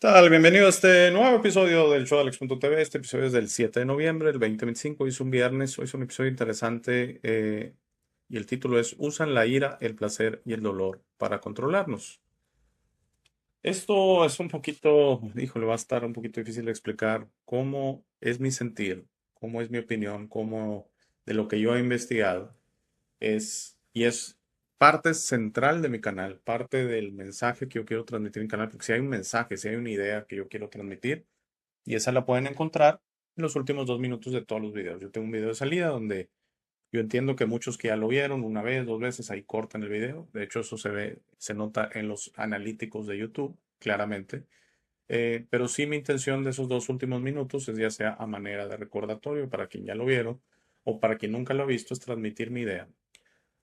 Tal? Bienvenido a este nuevo episodio del show de Alex.tv. Este episodio es del 7 de noviembre del 2025. Hoy es un viernes. Hoy es un episodio interesante y el título es Usan la ira, el placer y el dolor para controlarnos. Esto es un poquito, híjole, va a estar un poquito difícil de explicar cómo es mi sentir, cómo es mi opinión, cómo de lo que yo he investigado es parte central de mi canal, parte del mensaje que yo quiero transmitir en mi canal, porque si hay un mensaje, si hay una idea que yo quiero transmitir, y esa la pueden encontrar en los últimos 2 minutos de todos los videos. Yo tengo un video de salida donde yo entiendo que muchos que ya lo vieron una vez, dos veces, ahí cortan el video. De hecho, eso se ve, se nota en los analíticos de YouTube, claramente. Pero sí mi intención de esos 2 últimos minutos es ya sea a manera de recordatorio para quien ya lo vieron o para quien nunca lo ha visto, es transmitir mi idea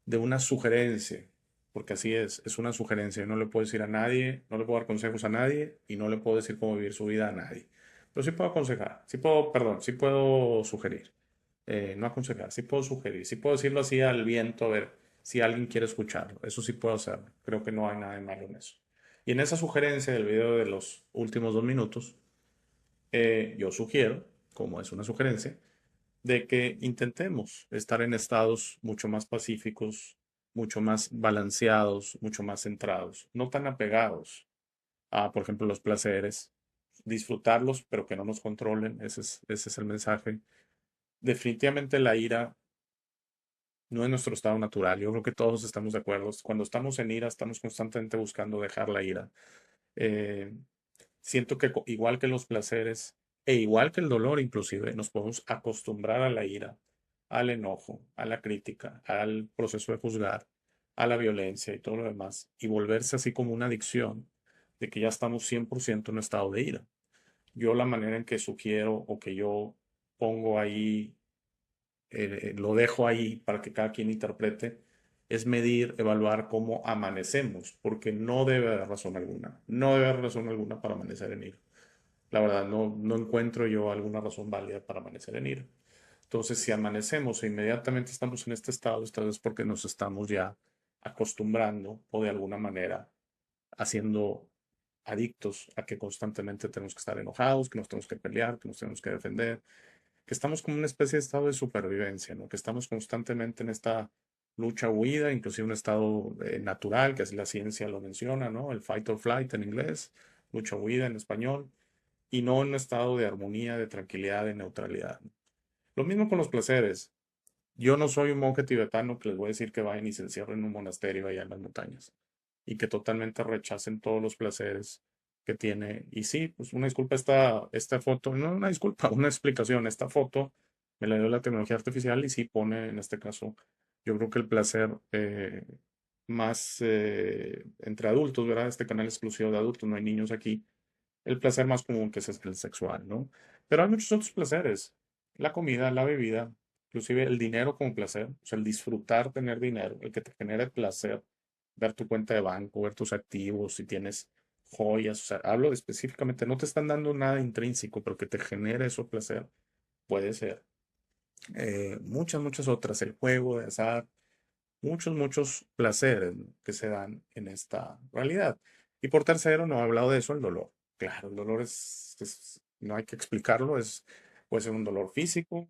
de una sugerencia, porque así es una sugerencia. Yo no le puedo decir a nadie, no le puedo dar consejos a nadie y no le puedo decir cómo vivir su vida a nadie. Pero sí puedo aconsejar, sí puedo, perdón, sí puedo sugerir. No aconsejar, sí puedo sugerir, sí puedo decirlo así al viento, a ver si alguien quiere escucharlo. Eso sí puedo hacerlo. Creo que no hay nada de malo en eso. Y en esa sugerencia del video de los últimos 2 minutos, yo sugiero, como es una sugerencia, de que intentemos estar en estados mucho más pacíficos, mucho más balanceados, mucho más centrados, no tan apegados a, por ejemplo, los placeres, disfrutarlos, pero que no nos controlen, ese es el mensaje. Definitivamente la ira no es nuestro estado natural, yo creo que todos estamos de acuerdo. Cuando estamos en ira, estamos constantemente buscando dejar la ira. Eh, Siento que igual que los placeres e igual que el dolor inclusive, nos podemos acostumbrar a la ira, al enojo, a la crítica, al proceso de juzgar, a la violencia y todo lo demás, y volverse así como una adicción de que ya estamos 100% en un estado de ira. Yo la manera en que sugiero o que yo pongo ahí, lo dejo ahí para que cada quien interprete, es medir, evaluar cómo amanecemos, porque no debe haber razón alguna, no debe haber razón alguna para amanecer en ira. La verdad, no encuentro yo alguna razón válida para amanecer en ira. Entonces, si amanecemos e inmediatamente estamos en este estado, esta vez porque nos estamos ya acostumbrando o de alguna manera haciendo adictos a que constantemente tenemos que estar enojados, que nos tenemos que pelear, que nos tenemos que defender, que estamos como una especie de estado de supervivencia, ¿no? Que estamos constantemente en esta lucha huida, inclusive un estado natural, que así la ciencia lo menciona, ¿no? El fight or flight en inglés, lucha huida en español y no en un estado de armonía, de tranquilidad, de neutralidad. Lo mismo con los placeres. Yo no soy un monje tibetano que les voy a decir que vayan y se encierren en un monasterio allá en las montañas y que totalmente rechacen todos los placeres que tiene. Y sí, pues una disculpa, esta foto, no una disculpa, una explicación. Esta foto me la dio la tecnología artificial y sí pone, en este caso, yo creo que el placer más entre adultos, ¿verdad? Este canal es exclusivo de adultos, no hay niños aquí, el placer más común que es el sexual, ¿no? Pero hay muchos otros placeres. La comida, la bebida, inclusive el dinero como placer, o sea, el disfrutar tener dinero, el que te genere placer, ver tu cuenta de banco, ver tus activos, si tienes joyas, o sea, hablo específicamente, no te están dando nada intrínseco, pero que te genere eso placer, puede ser. Muchas otras, el juego de azar, muchos placeres, ¿no?, que se dan en esta realidad. Y por tercero, no he hablado de eso, el dolor. Claro, el dolor no hay que explicarlo, puede ser un dolor físico,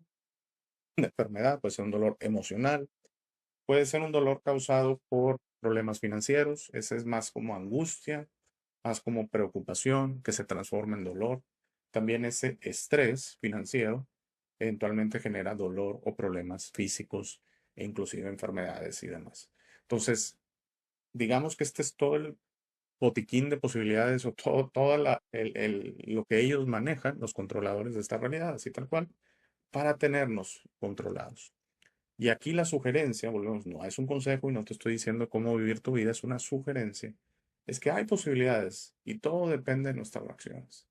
una enfermedad, puede ser un dolor emocional, puede ser un dolor causado por problemas financieros, ese es más como angustia, más como preocupación que se transforma en dolor. También ese estrés financiero eventualmente genera dolor o problemas físicos e inclusive enfermedades y demás. Entonces, digamos que este es todo el botiquín de posibilidades o todo lo que ellos manejan, los controladores de esta realidad, así tal cual, para tenernos controlados. Y aquí la sugerencia, volvemos, no es un consejo y no te estoy diciendo cómo vivir tu vida, es una sugerencia. Es que hay posibilidades y todo depende de nuestras reacciones.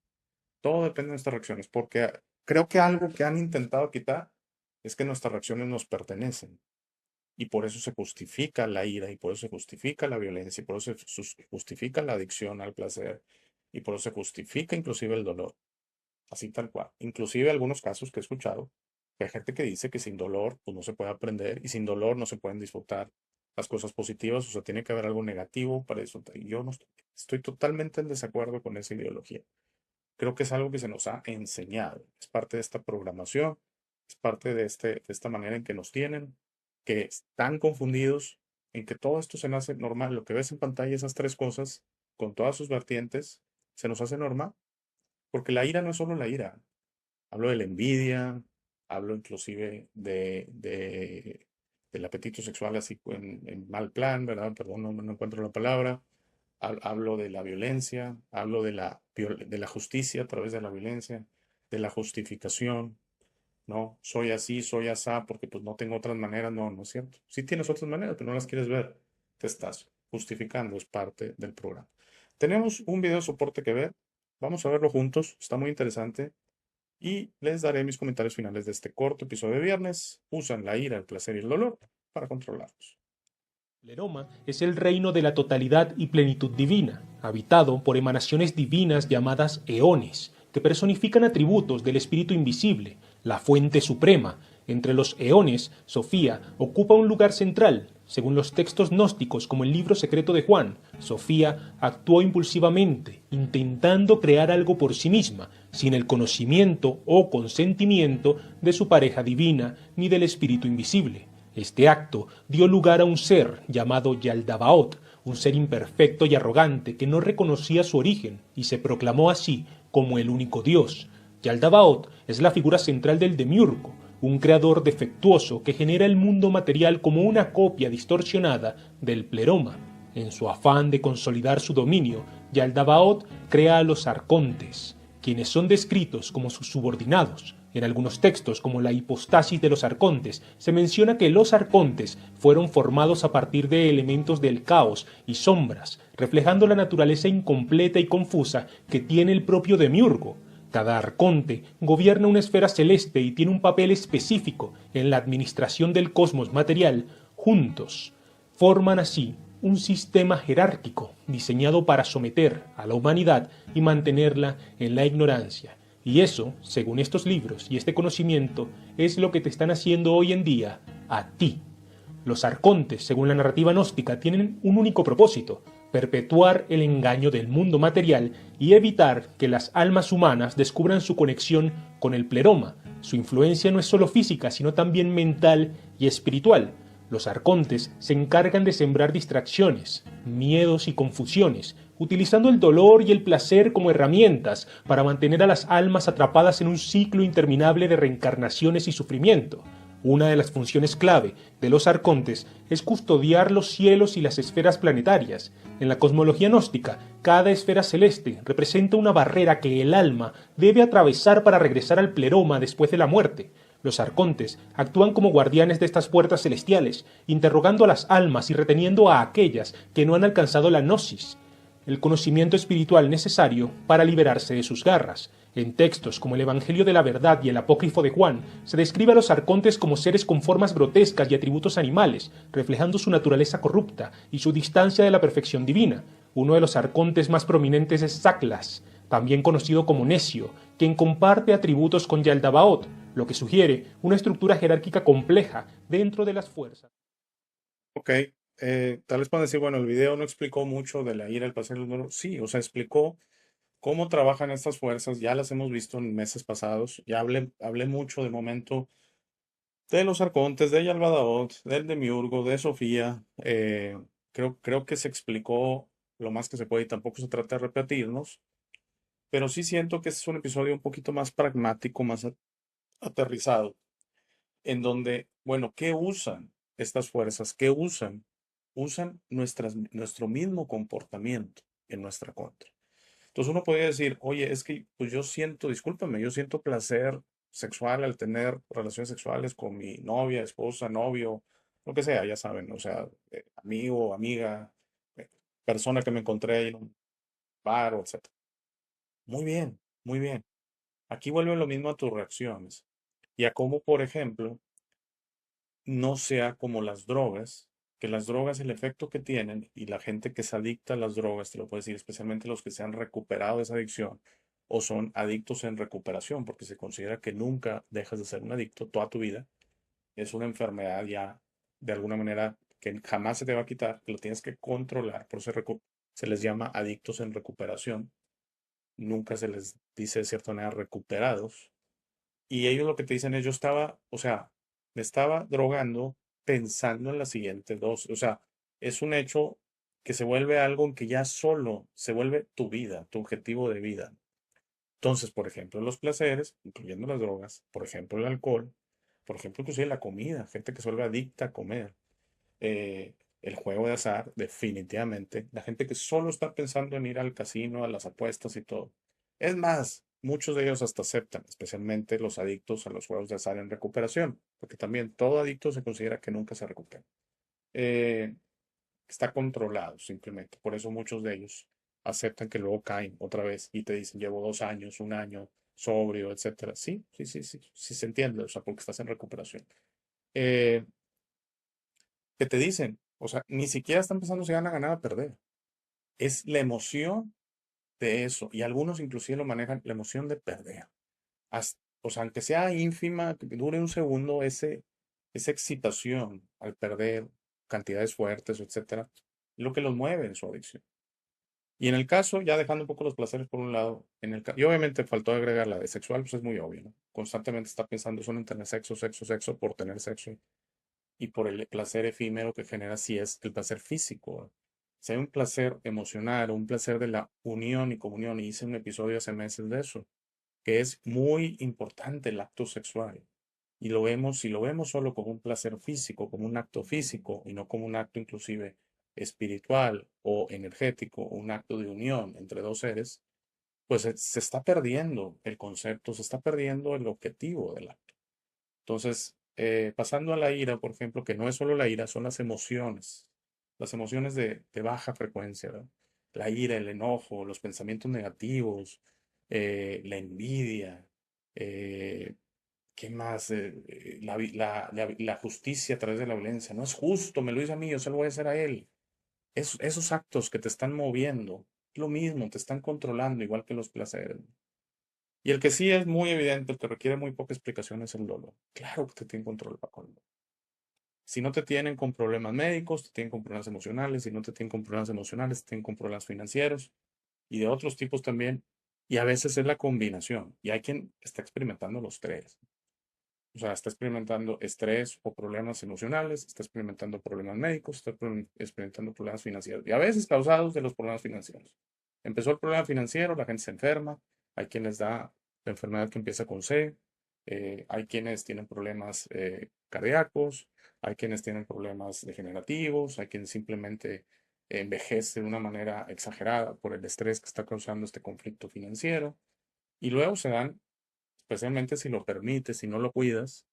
Todo depende de nuestras reacciones, porque creo que algo que han intentado quitar es que nuestras reacciones nos pertenecen. Y por eso se justifica la ira, y por eso se justifica la violencia, y por eso se justifica la adicción al placer, y por eso se justifica inclusive el dolor, así tal cual. Inclusive algunos casos que he escuchado, que hay gente que dice que sin dolor pues no se puede aprender, y sin dolor no se pueden disfrutar las cosas positivas, o sea, tiene que haber algo negativo para disfrutar. Y yo no estoy totalmente en desacuerdo con esa ideología. creo que es algo que se nos ha enseñado, es parte de esta programación, es parte de esta manera en que nos tienen, que están confundidos en que todo esto se nos hace normal. Lo que ves en pantalla, esas tres cosas, con todas sus vertientes, se nos hace normal, porque la ira no es solo la ira. Hablo de la envidia, hablo inclusive del apetito sexual así en mal plan, ¿verdad? Perdón, no encuentro la palabra. Hablo de la violencia, hablo de la justicia a través de la violencia, de la justificación, ¿no? Soy así, soy asá, porque pues no tengo otras maneras, no, no es cierto. Sí tienes otras maneras, pero no las quieres ver. Te estás justificando, es parte del programa. Tenemos un video de soporte que ver, vamos a verlo juntos, está muy interesante y les daré mis comentarios finales de este corto episodio de viernes. Usan la ira, el placer y el dolor para controlarlos. Pleroma es el reino de la totalidad y plenitud divina, habitado por emanaciones divinas llamadas eones, que personifican atributos del espíritu invisible, la fuente suprema. Entre los eones, Sofía ocupa un lugar central. Según los textos gnósticos como el libro secreto de Juan, Sofía actuó impulsivamente, intentando crear algo por sí misma, sin el conocimiento o consentimiento de su pareja divina ni del espíritu invisible. Este acto dio lugar a un ser llamado Yaldabaoth, un ser imperfecto y arrogante que no reconocía su origen y se proclamó así como el único Dios. Yaldabaoth es la figura central del Demiurgo, un creador defectuoso que genera el mundo material como una copia distorsionada del Pleroma. En su afán de consolidar su dominio, Yaldabaoth crea a los arcontes, quienes son descritos como sus subordinados. En algunos textos, como la hipostasis de los arcontes, se menciona que los arcontes fueron formados a partir de elementos del caos y sombras, reflejando la naturaleza incompleta y confusa que tiene el propio Demiurgo. Cada arconte gobierna una esfera celeste y tiene un papel específico en la administración del cosmos material. Juntos forman así un sistema jerárquico diseñado para someter a la humanidad y mantenerla en la ignorancia. Y eso, según estos libros y este conocimiento, es lo que te están haciendo hoy en día a ti. Los arcontes, según la narrativa gnóstica, tienen un único propósito: perpetuar el engaño del mundo material y evitar que las almas humanas descubran su conexión con el pleroma. Su influencia no es solo física, sino también mental y espiritual. Los arcontes se encargan de sembrar distracciones, miedos y confusiones, utilizando el dolor y el placer como herramientas para mantener a las almas atrapadas en un ciclo interminable de reencarnaciones y sufrimiento. Una de las funciones clave de los arcontes es custodiar los cielos y las esferas planetarias. En la cosmología gnóstica, cada esfera celeste representa una barrera que el alma debe atravesar para regresar al pleroma después de la muerte. Los arcontes actúan como guardianes de estas puertas celestiales, interrogando a las almas y reteniendo a aquellas que no han alcanzado la gnosis, el conocimiento espiritual necesario para liberarse de sus garras. En textos como el Evangelio de la Verdad y el Apócrifo de Juan, se describe a los arcontes como seres con formas grotescas y atributos animales, reflejando su naturaleza corrupta y su distancia de la perfección divina. Uno de los arcontes más prominentes es Saklas, también conocido como Necio, quien comparte atributos con Yaldabaoth, lo que sugiere una estructura jerárquica compleja dentro de las fuerzas. Ok, tal vez puedan decir, bueno, el video no explicó mucho de la ira, el placer y el dolor. Sí, o sea, explicó cómo trabajan estas fuerzas, ya las hemos visto en meses pasados, ya hablé mucho de momento de los arcontes, de Yaldabaoth, del Demiurgo, de Sofía. Creo que se explicó lo más que se puede y tampoco se trata de repetirnos, pero sí siento que este es un episodio un poquito más pragmático, más aterrizado, en donde, bueno, ¿qué usan estas fuerzas? ¿Qué usan? Usan nuestro mismo comportamiento en nuestra contra. Entonces uno podría decir, oye, es que pues yo siento, discúlpame, yo siento placer sexual al tener relaciones sexuales con mi novia, esposa, novio, lo que sea, ya saben, o sea, amigo, amiga, eh, persona que me encontré ahí en un bar, o etcétera. Muy bien, muy bien. Aquí vuelve lo mismo a tus reacciones y a cómo, por ejemplo, no sea como las drogas, que las drogas, el efecto que tienen y la gente que es adicta a las drogas, te lo puedo decir, especialmente los que se han recuperado de esa adicción o son adictos en recuperación, porque se considera que nunca dejas de ser un adicto toda tu vida, es una enfermedad ya de alguna manera que jamás se te va a quitar, que lo tienes que controlar, por eso se les llama adictos en recuperación. nunca se les dice de cierta manera recuperados. Y ellos lo que te dicen es, yo estaba, o sea, me estaba drogando pensando en la siguiente dosis. O sea, es un hecho que se vuelve algo en que ya solo se vuelve tu vida, tu objetivo de vida. Entonces, por ejemplo, los placeres, incluyendo las drogas, por ejemplo, el alcohol, por ejemplo, inclusive la comida, gente que se vuelve adicta a comer, el juego de azar, definitivamente, la gente que solo está pensando en ir al casino, a las apuestas y todo. Es más, muchos de ellos hasta aceptan, especialmente los adictos a los juegos de azar en recuperación, porque también todo adicto se considera que nunca se recupera. Eh, Está controlado simplemente. Por eso muchos de ellos aceptan que luego caen otra vez y te dicen, llevo 2 años, un año, sobrio, etcétera. Sí, sí, sí, sí, sí se entiende, o sea, porque estás en recuperación. Eh, ¿Qué te dicen? O sea, ni siquiera están pensando si van a ganar o perder. Es la emoción de eso. Y algunos inclusive lo manejan, la emoción de perder. O sea, aunque sea ínfima, que dure un segundo, esa excitación al perder cantidades fuertes, etcétera, es lo que los mueve en su adicción. Y en el caso, ya dejando un poco los placeres por un lado, y obviamente faltó agregar la de sexual, pues es muy obvio, ¿no? Constantemente está pensando solo en tener sexo, sexo, sexo por tener sexo y por el placer efímero que genera si es el placer físico. ¿No? Si hay un placer emocional o un placer de la unión y comunión, y hice un episodio hace meses de eso, que es muy importante el acto sexual. Y lo vemos, si lo vemos solo como un placer físico, como un acto físico, y no como un acto inclusive espiritual o energético, o un acto de unión entre dos seres, pues se está perdiendo el concepto, se está perdiendo el objetivo del acto. Entonces, pasando a la ira, por ejemplo, que no es solo la ira, son las emociones de baja frecuencia, ¿verdad? La ira, el enojo, los pensamientos negativos, la envidia, eh, ¿qué más? La justicia a través de la violencia. No es justo, me lo hizo a mí, yo se lo voy a hacer a él. Esos actos que te están moviendo, lo mismo, te están controlando, igual que los placeres. Y el que sí es muy evidente, el que requiere muy poca explicación es el dolor. Claro que te tienen controlado con el dolor. Si no te tienen con problemas médicos, te tienen con problemas emocionales. Si no te tienen con problemas emocionales, te tienen con problemas financieros y de otros tipos también. Y a veces es la combinación. Y hay quien está experimentando los tres. O sea, está experimentando estrés o problemas emocionales, está experimentando problemas médicos, está experimentando problemas financieros. Y a veces causados de los problemas financieros. Empezó el problema financiero, la gente se enferma, hay quienes da la enfermedad que empieza con C, hay quienes tienen problemas cardíacos, hay quienes tienen problemas degenerativos, hay quienes simplemente envejecen de una manera exagerada por el estrés que está causando este conflicto financiero. Y luego se dan, especialmente si lo permites, si no lo cuidas,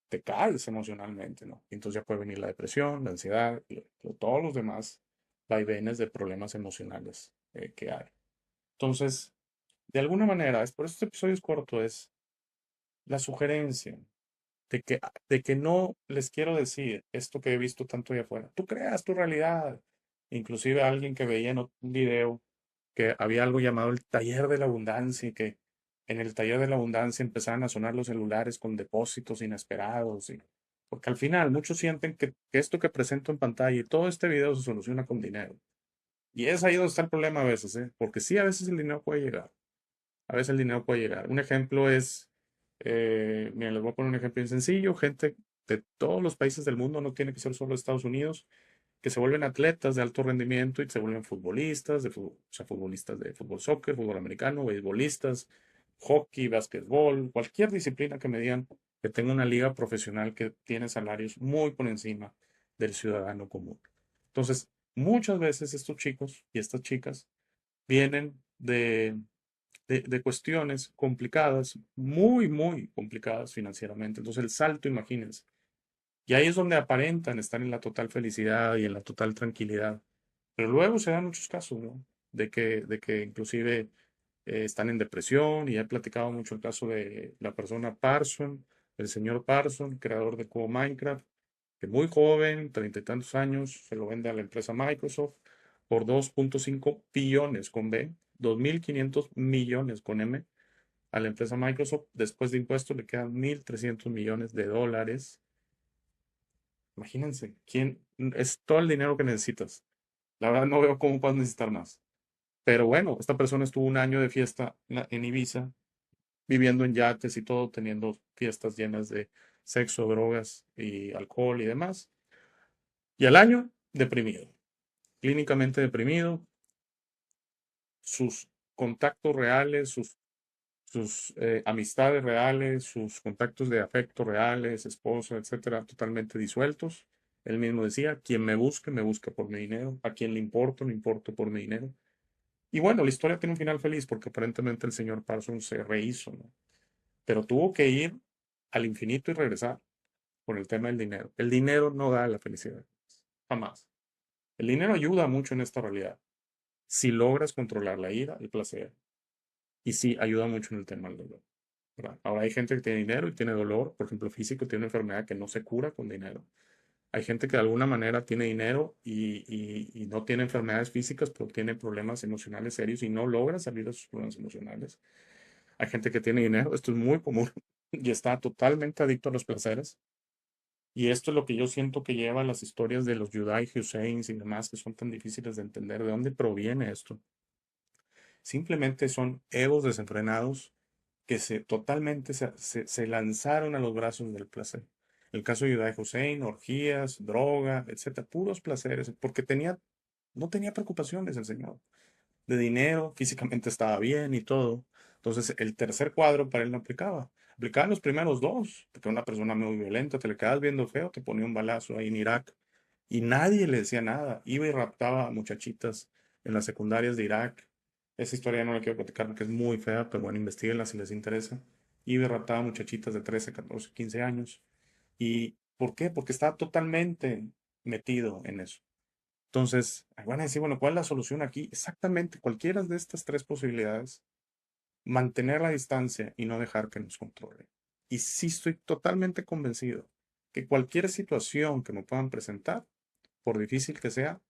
te caes emocionalmente, ¿no? Y entonces ya puede venir la depresión, la ansiedad, todos los demás vaivenes de problemas emocionales que hay. Entonces, de alguna manera, es por eso este episodio es corto, es la sugerencia de que no les quiero decir esto que he visto tanto allá afuera. Tú creas tu realidad. Inclusive alguien que veía en un video que había algo llamado el taller de la abundancia y que en el taller de la abundancia empezaban a sonar los celulares con depósitos inesperados. Porque al final muchos sienten que esto que presento en pantalla y todo este video se soluciona con dinero. Y es ahí donde está el problema a veces, ¿eh? Porque sí, a veces el dinero puede llegar. A veces el dinero puede llegar. Un ejemplo es, miren, les voy a poner un ejemplo bien sencillo. Gente de todos los países del mundo, no tiene que ser solo Estados Unidos, que se vuelven atletas de alto rendimiento y se vuelven futbolistas, o sea, futbolistas de fútbol soccer, fútbol americano, beisbolistas, hockey, básquetbol, cualquier disciplina que me digan que tenga una liga profesional que tiene salarios muy por encima del ciudadano común. Entonces, muchas veces estos chicos y estas chicas vienen de cuestiones complicadas, muy, muy complicadas financieramente. Entonces, el salto, imagínense. Y ahí es donde aparentan estar en la total felicidad y en la total tranquilidad. Pero luego se dan muchos casos, ¿no? De que inclusive están en depresión y he platicado mucho el caso de la persona Parson, el señor Parson, creador de Cubo Minecraft, que muy joven, 30 y tantos años, se lo vende a la empresa Microsoft por 2.5 billones con B, 2.500 millones con M, a la empresa Microsoft. Después de impuestos le quedan 1.300 millones de dólares. Imagínense, ¿quién es todo el dinero que necesitas? La verdad no veo cómo puedas necesitar más. Pero bueno, esta persona estuvo un año de fiesta en Ibiza, viviendo en yates y todo, teniendo fiestas llenas de sexo, drogas y alcohol y demás. Y al año, deprimido, clínicamente deprimido, sus contactos reales, sus amistades reales, sus contactos de afecto reales, esposa, etcétera, totalmente disueltos. Él mismo decía, quien me busca por mi dinero, a quien le importo por mi dinero. Y bueno, la historia tiene un final feliz porque aparentemente el señor Parsons se rehizo, ¿no? Pero tuvo que ir al infinito y regresar por el tema del dinero. El dinero no da la felicidad, jamás. El dinero ayuda mucho en esta realidad, si logras controlar la ira, el placer, y sí, ayuda mucho en el tema del dolor, ¿verdad? Ahora hay gente que tiene dinero y tiene dolor, por ejemplo, físico, tiene una enfermedad que no se cura con dinero. Hay gente que de alguna manera tiene dinero y no tiene enfermedades físicas, pero tiene problemas emocionales serios y no logra salir de sus problemas emocionales. Hay gente que tiene dinero, esto es muy común, y está totalmente adicto a los placeres. Y esto es lo que yo siento que lleva a las historias de los Yudai Husseins y demás, que son tan difíciles de entender. ¿De dónde proviene esto? Simplemente son egos desenfrenados que totalmente se lanzaron a los brazos del placer. El caso de Yudai Hussein, orgías, droga, etcétera, puros placeres, porque no tenía preocupaciones el señor de dinero, físicamente estaba bien y todo. Entonces, el tercer cuadro para él no aplicaba. Aplicaba los primeros dos, porque una persona muy violenta, te le quedas viendo feo, te ponía un balazo ahí en Irak y nadie le decía nada. Iba y raptaba a muchachitas en las secundarias de Irak. Esa historia no la quiero platicar porque es muy fea, pero bueno, investiguenla si les interesa. Iba y raptaba a muchachitas de 13, 14, 15 años. ¿Y por qué? Porque estaba totalmente metido en eso. Entonces, van a decir, bueno, ¿cuál es la solución aquí? Exactamente, cualquiera de estas tres posibilidades, mantener la distancia y no dejar que nos controle. Y sí estoy totalmente convencido que cualquier situación que me puedan presentar, por difícil que sea,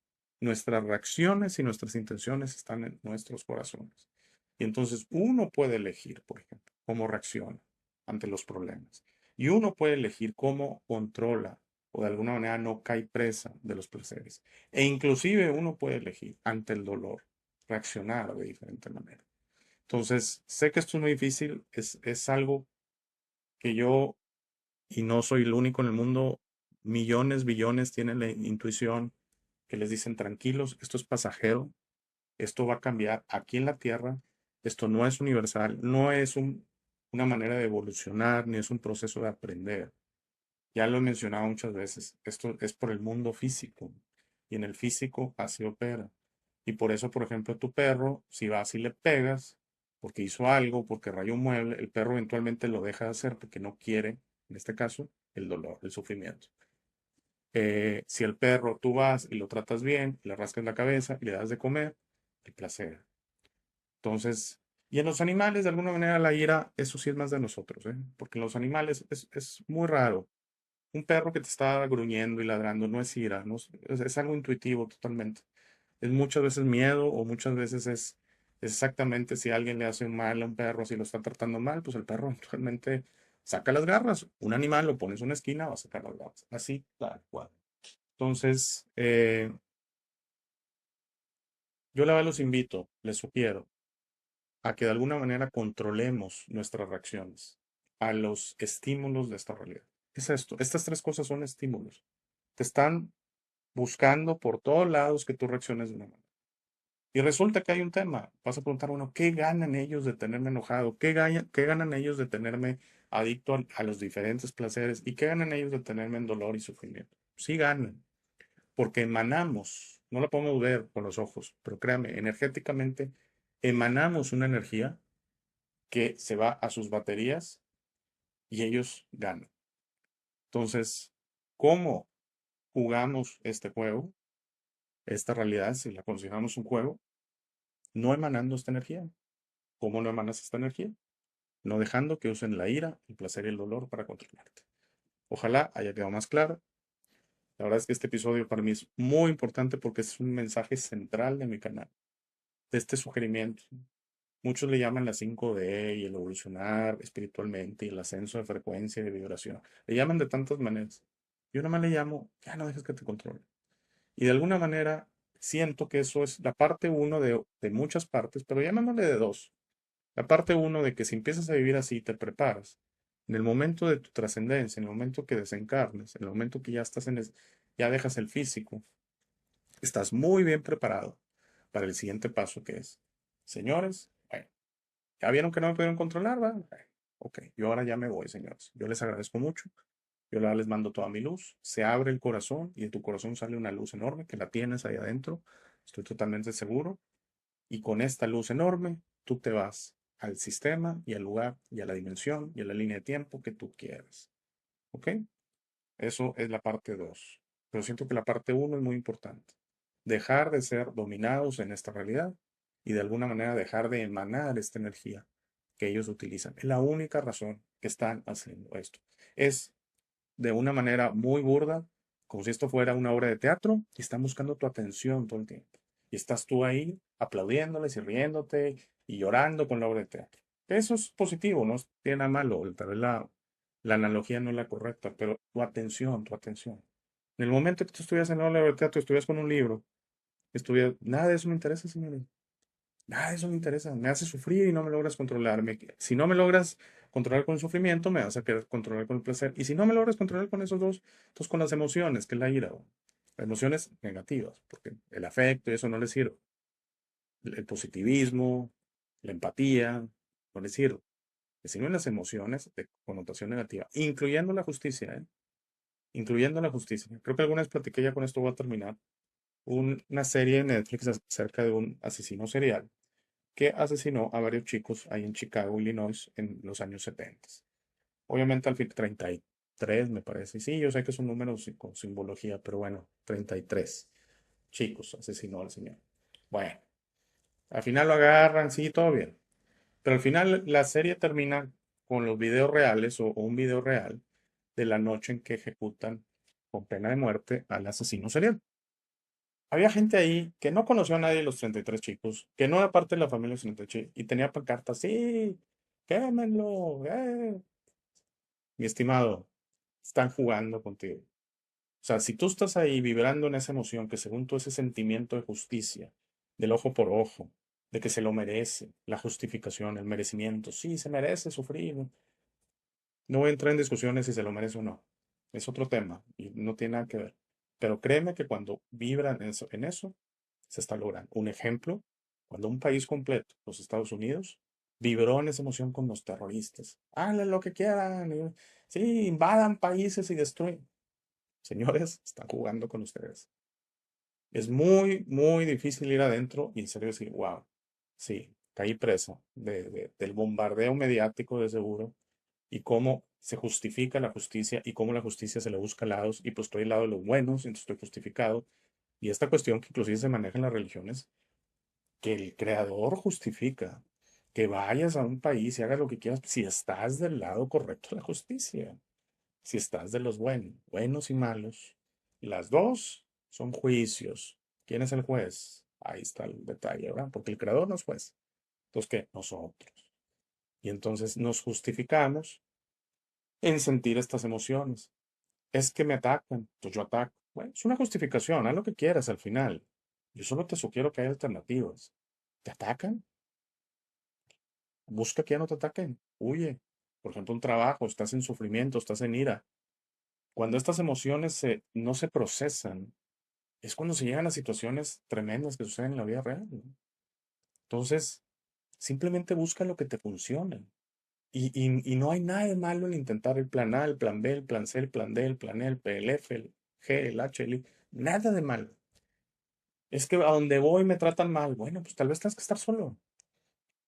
nuestras reacciones y nuestras intenciones están en nuestros corazones. Y entonces uno puede elegir, por ejemplo, cómo reacciona ante los problemas. Y uno puede elegir cómo controla o de alguna manera no cae presa de los placeres. E inclusive uno puede elegir ante el dolor, reaccionar de diferente manera. Entonces, sé que esto es muy difícil, es algo que yo, y no soy el único en el mundo, millones, billones tienen la intuición que les dicen tranquilos, esto es pasajero, esto va a cambiar aquí en la Tierra, esto no es universal, no es una manera de evolucionar, ni es un proceso de aprender. Ya lo he mencionado muchas veces, esto es por el mundo físico, y en el físico así opera. Y por eso, por ejemplo, tu perro, si vas y le pegas, porque hizo algo, porque rayó un mueble, el perro eventualmente lo deja de hacer porque no quiere, en este caso, el dolor, el sufrimiento. Si el perro tú vas y lo tratas bien, le rascas la cabeza y le das de comer, el placer. Entonces, y en los animales, de alguna manera, la ira, eso sí es más de nosotros, ¿eh? Porque en los animales es muy raro. Un perro que te está gruñendo y ladrando no es ira, no es algo intuitivo totalmente. Es muchas veces miedo o muchas veces es exactamente si alguien le hace un mal a un perro, si lo está tratando mal, pues el perro eventualmente saca las garras. Un animal lo pones en una esquina, va a sacar las garras. Así, tal cual. Entonces, yo la verdad los invito, les sugiero a que de alguna manera controlemos nuestras reacciones a los estímulos de esta realidad. ¿Qué es esto? Estas tres cosas son estímulos. Te están buscando por todos lados que tú reacciones de una manera. Y resulta que hay un tema. Vas a preguntar, bueno, ¿qué ganan ellos de tenerme enojado? ¿Qué ganan ellos de tenerme adicto a los diferentes placeres? ¿Y qué ganan ellos de tenerme en dolor y sufrimiento? Sí ganan, porque emanamos, no lo podemos ver con los ojos, pero créame, energéticamente emanamos una energía que se va a sus baterías y ellos ganan. Entonces, ¿cómo jugamos este juego, esta realidad, si la consideramos un juego? No emanando esta energía. ¿Cómo no emanas esta energía? No dejando que usen la ira, el placer y el dolor para controlarte. Ojalá haya quedado más claro. La verdad es que este episodio para mí es muy importante porque es un mensaje central de mi canal, de este sugerimiento. Muchos le llaman la 5D y el evolucionar espiritualmente y el ascenso de frecuencia y de vibración. Le llaman de tantas maneras. Yo nada más le llamo, ya no dejes que te controle. Y de alguna manera, siento que eso es la parte uno de muchas partes, pero llamémosle de dos. La parte uno de que si empiezas a vivir así, te preparas. En el momento de tu trascendencia, en el momento que desencarnes, en el momento que ya estás ya dejas el físico, estás muy bien preparado para el siguiente paso que es, señores, bueno, ya vieron que no me pudieron controlar, ¿va? Bueno, ok, yo ahora ya me voy, señores. Yo les agradezco mucho. Yo ahora les mando toda mi luz. Se abre el corazón y de tu corazón sale una luz enorme que la tienes ahí adentro. Estoy totalmente seguro. Y con esta luz enorme, tú te vas al sistema y al lugar y a la dimensión y a la línea de tiempo que tú quieras. ¿Ok? Eso es la parte 2. Pero siento que la parte uno es muy importante. Dejar de ser dominados en esta realidad y de alguna manera dejar de emanar esta energía que ellos utilizan. Es la única razón que están haciendo esto. Es de una manera muy burda, como si esto fuera una obra de teatro, y están buscando tu atención todo el tiempo. Y estás tú ahí aplaudiéndoles y riéndote y llorando con la obra de teatro. Eso es positivo, no tiene nada malo. Tal vez la analogía no es la correcta, pero tu atención, tu atención. En el momento que tú estuvieras en la obra de teatro, estuvieras con un libro, nada de eso me interesa, señores. Nada de eso me interesa. Me hace sufrir y no me logras controlar. Si no me logras controlar con el sufrimiento, me vas a querer controlar con el placer. Y si no me logras controlar con esos dos, entonces con las emociones, que es la ira, las emociones negativas, porque el afecto y eso no le sirve. El positivismo, la empatía, no le sirve. Que sirven las emociones de connotación negativa, incluyendo la justicia, ¿eh? Incluyendo la justicia. Creo que alguna vez platiqué, ya con esto voy a terminar, una serie en Netflix acerca de un asesino serial que asesinó a varios chicos ahí en Chicago, Illinois, en los años 70. Obviamente al fin 33, me parece. Sí, yo sé que es un número con simbología, pero bueno, 33 chicos asesinó al señor. Bueno, al final lo agarran, sí, todo bien. Pero al final la serie termina con los videos reales o un video real de la noche en que ejecutan con pena de muerte al asesino serial. Había gente ahí que no conoció a nadie de los 33 chicos, que no era parte de la familia de los 33 chicos, y tenía pancartas, sí, quémenlo, Mi estimado, están jugando contigo. O sea, si tú estás ahí vibrando en esa emoción, que según tú ese sentimiento de justicia, del ojo por ojo, de que se lo merece, la justificación, el merecimiento, sí, se merece sufrir. No voy a entrar en discusiones si se lo merece o no. Es otro tema y no tiene nada que ver. Pero créeme que cuando vibran en eso, se está logrando. Un ejemplo, cuando un país completo, los Estados Unidos, vibró en esa emoción con los terroristas. Hagan lo que quieran. Sí, invadan países y destruyen. Señores, están jugando con ustedes. Es muy, muy difícil ir adentro y en serio decir, wow, sí, caí presa del bombardeo mediático de seguro y cómo se justifica la justicia y cómo la justicia se le busca lados y pues estoy al lado de los buenos, entonces estoy justificado. Y esta cuestión que inclusive se maneja en las religiones, que el creador justifica que vayas a un país y hagas lo que quieras si estás del lado correcto de la justicia, si estás de los buenos, buenos y malos. Las dos son juicios. ¿Quién es el juez? Ahí está el detalle, ¿verdad? Porque el creador no es juez. Entonces, ¿qué? Nosotros. Y entonces nos justificamos en sentir estas emociones. Es que me atacan, pues yo ataco. Bueno, es una justificación, haz lo que quieras al final. Yo solo te sugiero que hay alternativas. ¿Te atacan? Busca que ya no te ataquen. Huye. Por ejemplo, un trabajo, estás en sufrimiento, estás en ira. Cuando estas emociones no se procesan, es cuando se llegan a situaciones tremendas que suceden en la vida real, ¿no? Entonces, simplemente busca lo que te funcione. Y no hay nada de malo en intentar el plan A, el plan B, el plan C, el plan D, el plan E, el P, el F, el G, el H, el I. Nada de malo. Es que a donde voy me tratan mal. Bueno, pues tal vez tengas que estar solo.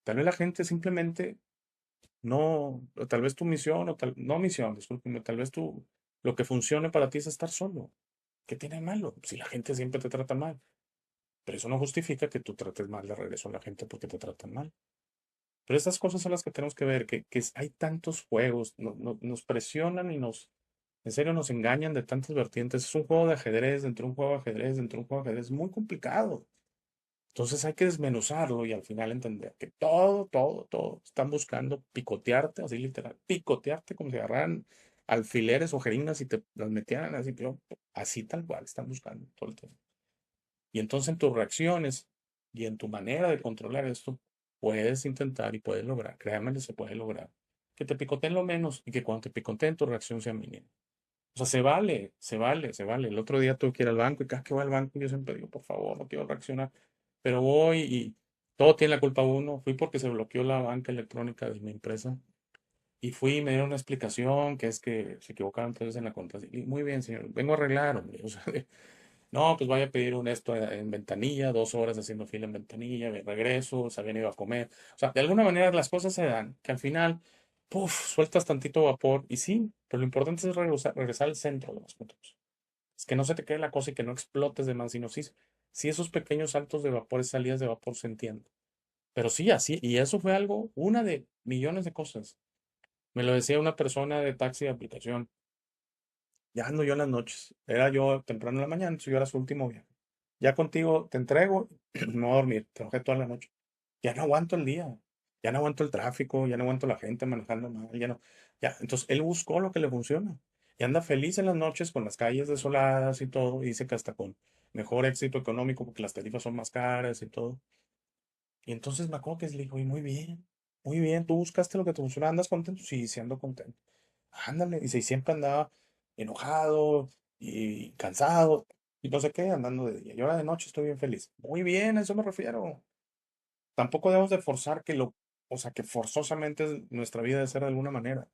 Tal vez la gente simplemente no, o tal vez tu misión, no misión, discúlpeme, tal vez lo que funcione para ti es estar solo. ¿Qué tiene de malo? Si la gente siempre te trata mal. Pero eso no justifica que tú trates mal de regreso a la gente porque te tratan mal. Pero estas cosas son las que tenemos que ver, que hay tantos juegos, nos presionan y en serio nos engañan de tantas vertientes. Es un juego de ajedrez, dentro de un juego de ajedrez, dentro de un juego de ajedrez, muy complicado. Entonces hay que desmenuzarlo y al final entender que todo, están buscando picotearte, así literal, picotearte como si agarraran alfileres o jeringas y te las metieran así, pero así tal cual, están buscando todo el tiempo. Y entonces en tus reacciones y en tu manera de controlar esto, puedes intentar y puedes lograr, créanme, se puede lograr, que te picoteen lo menos y que cuando te picoteen tu reacción sea mínima. O sea, se vale, se vale, se vale. El otro día tuve que ir al banco y cada que voy al banco yo siempre digo, por favor, no quiero reaccionar, pero voy y todo tiene la culpa uno. Fui porque se bloqueó la banca electrónica de mi empresa y fui y me dieron una explicación que es que se equivocaron entonces en la cuenta. Y muy bien, señor, vengo a arreglar, hombre. O sea, no, pues vaya a pedir un esto en ventanilla, 2 horas haciendo fila en ventanilla, me regreso, se habían ido a comer. O sea, de alguna manera las cosas se dan, que al final, puff, sueltas tantito vapor y sí, pero lo importante es regresar al centro de los puntos. Es que no se te quede la cosa y que no explotes de más, sino sí, sí esos pequeños saltos de vapor, esas salidas de vapor se entienden. Pero sí, así, y eso fue algo, una de millones de cosas. Me lo decía una persona de taxi de aplicación. Ya ando yo en las noches. Era yo temprano en la mañana, entonces yo era su último viaje. Ya contigo te entrego, me voy a dormir. Trabajé toda la noche. Ya no aguanto el día. Ya no aguanto el tráfico, ya no aguanto la gente manejando mal, ya no. Ya, entonces él buscó lo que le funciona. Y anda feliz en las noches con las calles desoladas y todo. Y dice que hasta con mejor éxito económico porque las tarifas son más caras y todo. Y entonces me acuerdo que le dijo, y muy bien, tú buscaste lo que te funciona, ¿andas contento? Sí, sí ando contento. Ándale, dice, y siempre andaba enojado y cansado y no sé qué, andando de día. Y ahora de noche estoy bien feliz. Muy bien, a eso me refiero. Tampoco debemos de forzar o sea, que forzosamente nuestra vida debe ser de alguna manera.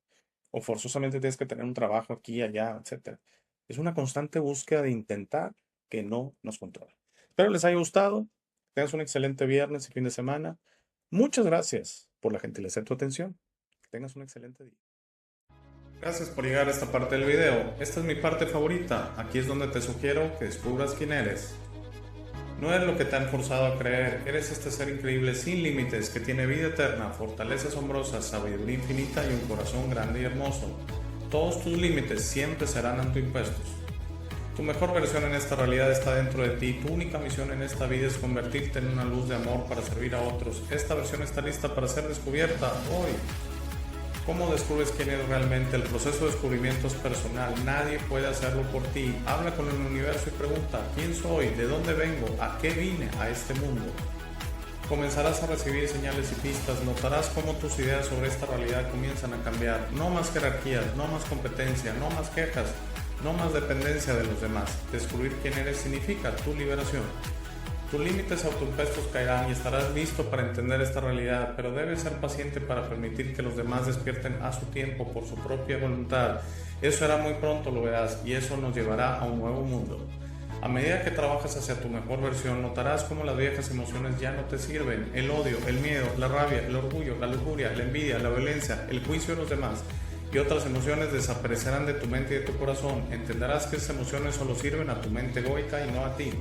O forzosamente tienes que tener un trabajo aquí, allá, etcétera. Es una constante búsqueda de intentar que no nos controle. Espero les haya gustado. Tengas un excelente viernes y fin de semana. Muchas gracias por la gentileza de tu atención. Que tengas un excelente día. Gracias por llegar a esta parte del video. Esta es mi parte favorita. Aquí es donde te sugiero que descubras quién eres. No eres lo que te han forzado a creer. Eres este ser increíble sin límites que tiene vida eterna, fortaleza asombrosa, sabiduría infinita y un corazón grande y hermoso. Todos tus límites siempre serán autoimpuestos. Tu mejor versión en esta realidad está dentro de ti. Tu única misión en esta vida es convertirte en una luz de amor para servir a otros. Esta versión está lista para ser descubierta hoy. ¿Cómo descubres quién eres realmente? El proceso de descubrimiento es personal. Nadie puede hacerlo por ti. Habla con el universo y pregunta, ¿quién soy? ¿De dónde vengo? ¿A qué vine a este mundo? Comenzarás a recibir señales y pistas. Notarás cómo tus ideas sobre esta realidad comienzan a cambiar. No más jerarquías, no más competencia, no más quejas, no más dependencia de los demás. Descubrir quién eres significa tu liberación. Tus límites autoimpuestos caerán y estarás listo para entender esta realidad, pero debes ser paciente para permitir que los demás despierten a su tiempo por su propia voluntad. Eso hará muy pronto, lo verás, y eso nos llevará a un nuevo mundo. A medida que trabajas hacia tu mejor versión, notarás cómo las viejas emociones ya no te sirven. El odio, el miedo, la rabia, el orgullo, la lujuria, la envidia, la violencia, el juicio de los demás y otras emociones desaparecerán de tu mente y de tu corazón. Entenderás que esas emociones solo sirven a tu mente egoica y no a ti.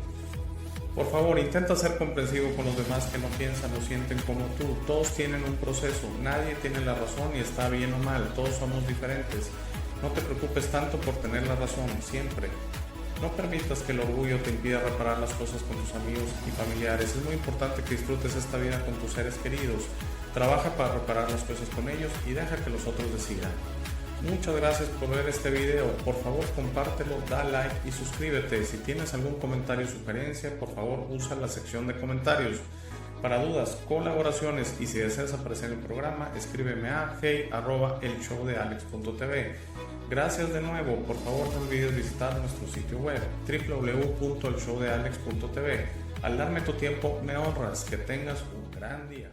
Por favor, intenta ser comprensivo con los demás que no piensan o sienten como tú. Todos tienen un proceso, nadie tiene la razón y está bien o mal, todos somos diferentes. No te preocupes tanto por tener la razón, siempre. No permitas que el orgullo te impida reparar las cosas con tus amigos y familiares. Es muy importante que disfrutes esta vida con tus seres queridos. Trabaja para reparar las cosas con ellos y deja que los otros decidan. Muchas gracias por ver este video. Por favor, compártelo, da like y suscríbete. Si tienes algún comentario o sugerencia, por favor, usa la sección de comentarios. Para dudas, colaboraciones y si deseas aparecer en el programa, escríbeme a hey@elshowdealex.tv. Gracias de nuevo. Por favor, no olvides visitar nuestro sitio web www.elshowdealex.tv. Al darme tu tiempo, me honras. Que tengas un gran día.